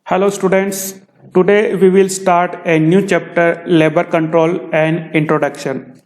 Hello students, today we will start a new chapter labor control and introduction.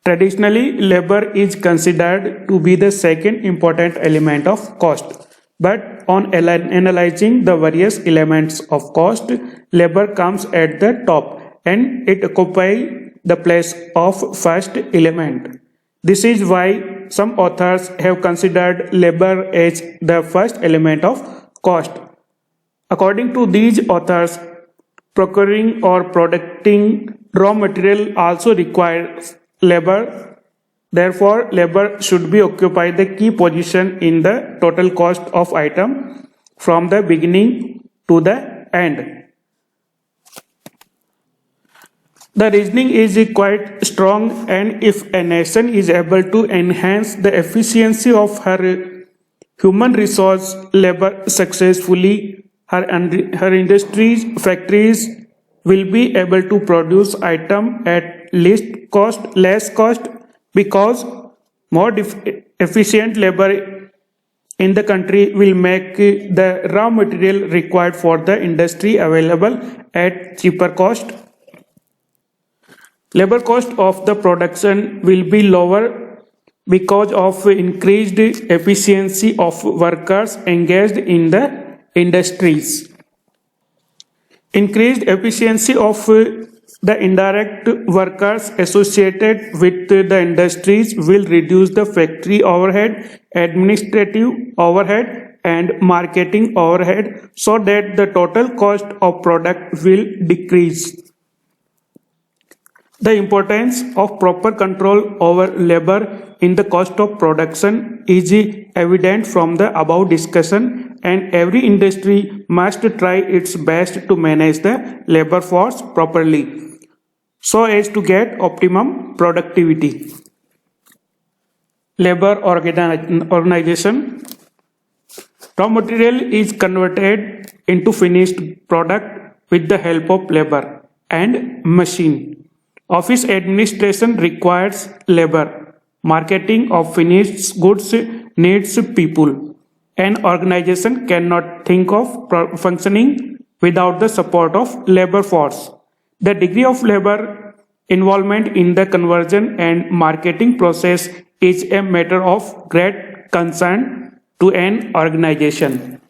Traditionally, labor is considered to be the second important element of cost. But on analyzing the various elements of cost, labor comes at the top and it occupies the place of first element. This is why some authors have considered labor as the first element of cost. According to these authors, procuring or producing raw material also requires labor. Therefore, labor should be occupy the key position in the total cost of item from the beginning to the end. The reasoning is quite strong, and if a nation is able to enhance the efficiency of her human resource labor successfully, her industries, factories will be able to produce item at less cost because more efficient labor in the country will make the raw material required for the industry available at cheaper cost. Labor cost of the production will be lower because of increased efficiency of workers engaged in the industries. Increased efficiency of the indirect workers associated with the industries will reduce the factory overhead, administrative overhead, and marketing overhead so that the total cost of product will decrease. The importance of proper control over labor in the cost of production is evident from the above discussion, and every industry must try its best to manage the labor force properly so as to get optimum productivity. Labor organization. Raw material is converted into finished product with the help of labor and machine. Office administration requires labor. Marketing of finished goods needs people. An organization cannot think of functioning without the support of labor force. The degree of labor involvement in the conversion and marketing process is a matter of great concern to an organization.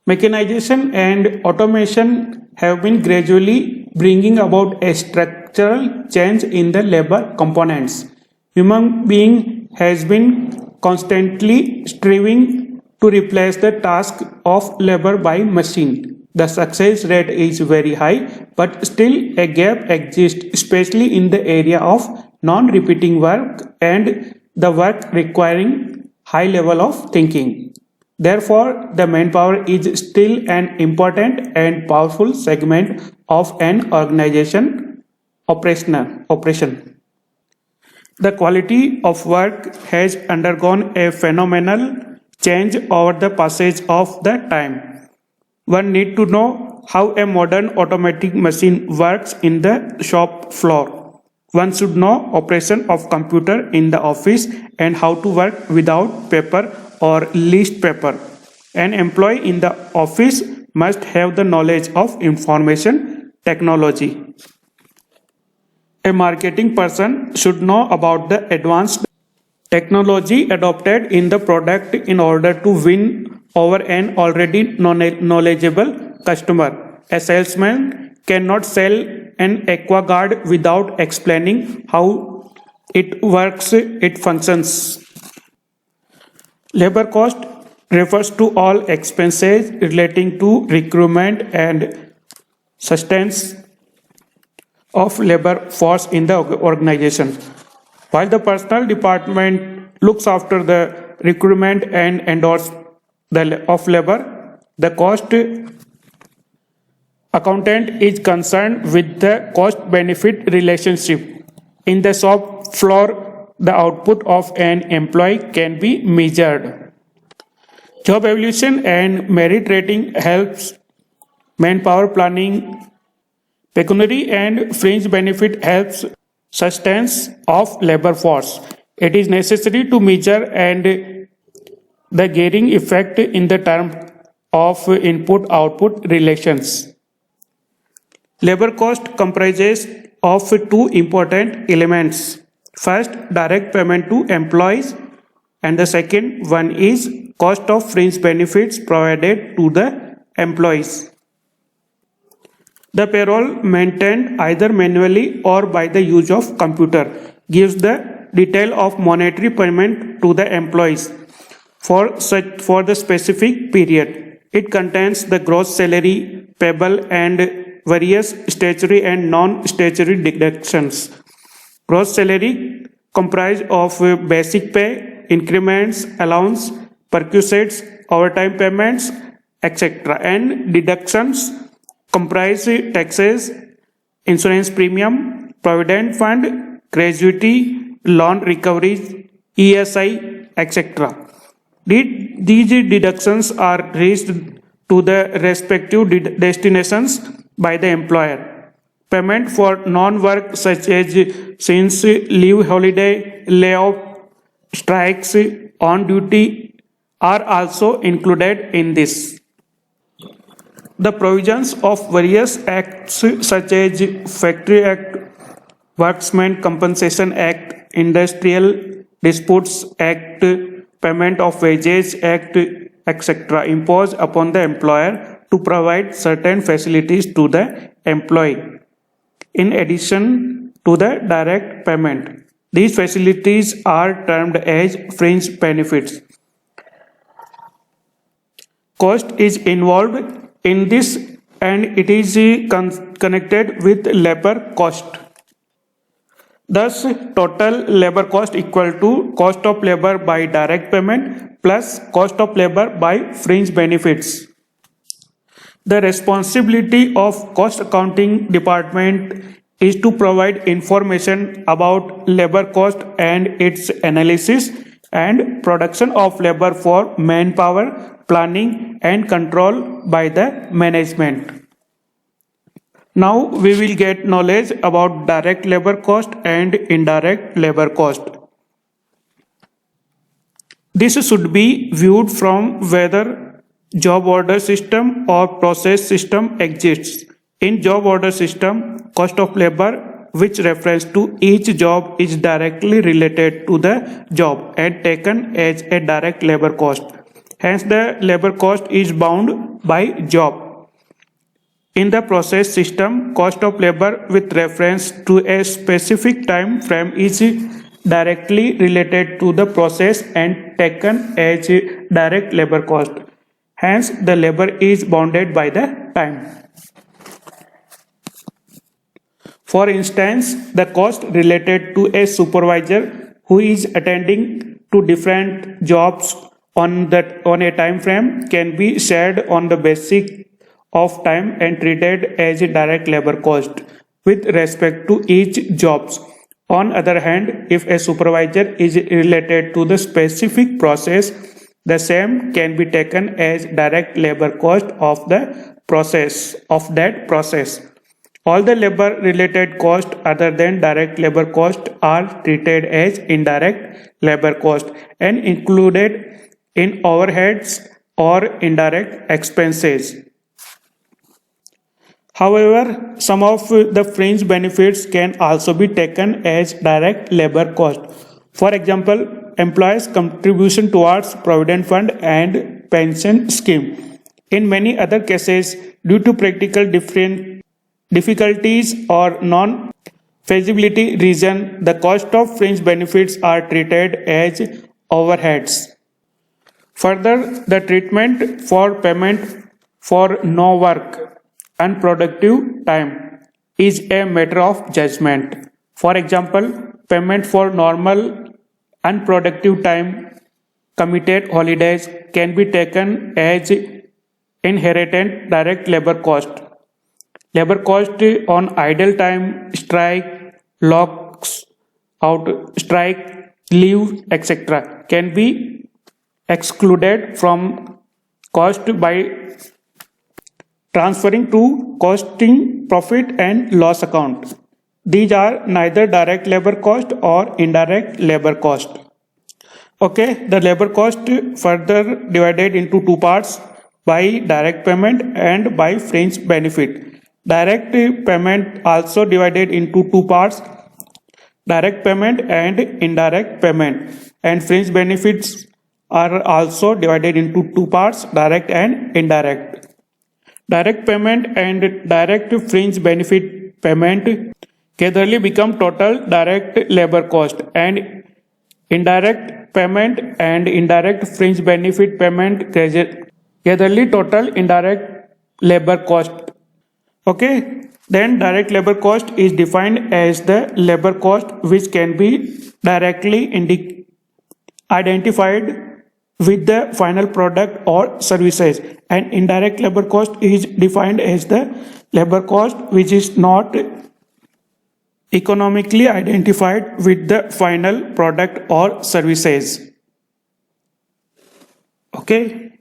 Mechanization and automation have been gradually bringing about a structural change in the labor components. Human being has been constantly striving to replace the task of labor by machine. The success rate is very high, but still a gap exists, especially in the area of non-repeating work and the work requiring high level of thinking. Therefore, the manpower is still an important and powerful segment of an organization operation. The quality of work has undergone a phenomenal change over the passage of the time. One need to know how a modern automatic machine works in the shop floor. One should know operation of computer in the office and how to work without paper or least paper. An employee in the office must have the knowledge of information technology. A marketing person should know about the advanced technology adopted in the product in order to win over an already knowledgeable customer. A salesman cannot sell an AquaGuard without explaining how it works, it functions. Labor cost refers to all expenses relating to recruitment and sustenance of labor force in the organization. While the personnel department looks after the recruitment and endorsement of labor, the cost accountant is concerned with the cost-benefit relationship. In the shop floor, the output of an employee can be measured. Job evaluation and merit rating helps manpower planning. Pecuniary and fringe benefit helps sustenance of labor force. It is necessary to measure and the gearing effect in the of input-output relations. Labor cost comprises of two important elements. First, direct payment to employees, and the second one is cost of fringe benefits provided to the employees. The payroll, maintained either manually or by the use of computer, gives the detail of monetary payment to the employees for the specific period. It contains the gross salary payable and various statutory and non-statutory deductions. Gross salary comprised of basic pay, increments, allowance, perquisites, overtime payments, etc. And deductions comprise taxes, insurance premium, provident fund, gratuity, loan recoveries, ESI, etc. These deductions are raised to the respective destinations by the employer. Payment for non-work such as since leave, holiday, layoff, strikes, on duty are also included in this. The provisions of various acts such as Factory Act, Workmen's Compensation Act, Industrial Disputes Act, Payment of Wages Act, etc. impose upon the employer to provide certain facilities to the employee. In addition to the direct payment, these facilities are termed as fringe benefits. Cost is involved in this and it is connected with labor cost. Thus, total labor cost equal to cost of labor by direct payment plus cost of labor by fringe benefits. The responsibility of cost accounting department is to provide information about labor cost and its analysis and production of labor for manpower, planning and control by the management. Now we will get knowledge about direct labor cost and indirect labor cost. This should be viewed from whether job order system or process system exists. In job order system, cost of labor which refers to each job is directly related to the job and taken as a direct labor cost. Hence, the labor cost is bound by job. In the process system, cost of labor with reference to a specific time frame is directly related to the process and taken as direct labor cost. Hence, the labor is bounded by the time. For instance, the cost related to a supervisor who is attending to different jobs on a time frame can be shared on the basis of time and treated as a direct labor cost with respect to each jobs. On other hand, if a supervisor is related to the specific process, the same can be taken as direct labor cost of that process. All the labor related costs other than direct labor cost are treated as indirect labor cost and included in overheads or indirect expenses. However, some of the fringe benefits can also be taken as direct labor cost. For example, employees' contribution towards provident fund and pension scheme. In many other cases, due to practical difficulties or non-feasibility reason, the cost of fringe benefits are treated as overheads. Further, the treatment for payment for no work, unproductive time is a matter of judgment. For example, payment for normal unproductive time, committed holidays can be taken as inherent direct labor cost. Labor cost on idle time, strike, locks out, strike, leave, etc. can be excluded from cost by transferring to costing profit and loss account. These are neither direct labor cost or indirect labor cost. Okay, the labor cost further divided into two parts. by direct payment and by fringe benefit. Direct payment also divided into two parts: direct payment and indirect payment, and fringe benefits are also divided into two parts: direct and indirect. Direct payment and direct fringe benefit payment togetherly become total direct labor cost, and indirect payment and indirect fringe benefit payment togetherly total indirect labor cost. Okay, then direct labor cost is defined as the labor cost which can be directly identified with the final product or services, and indirect labor cost is defined as the labor cost which is not economically identified with the final product or services. Okay.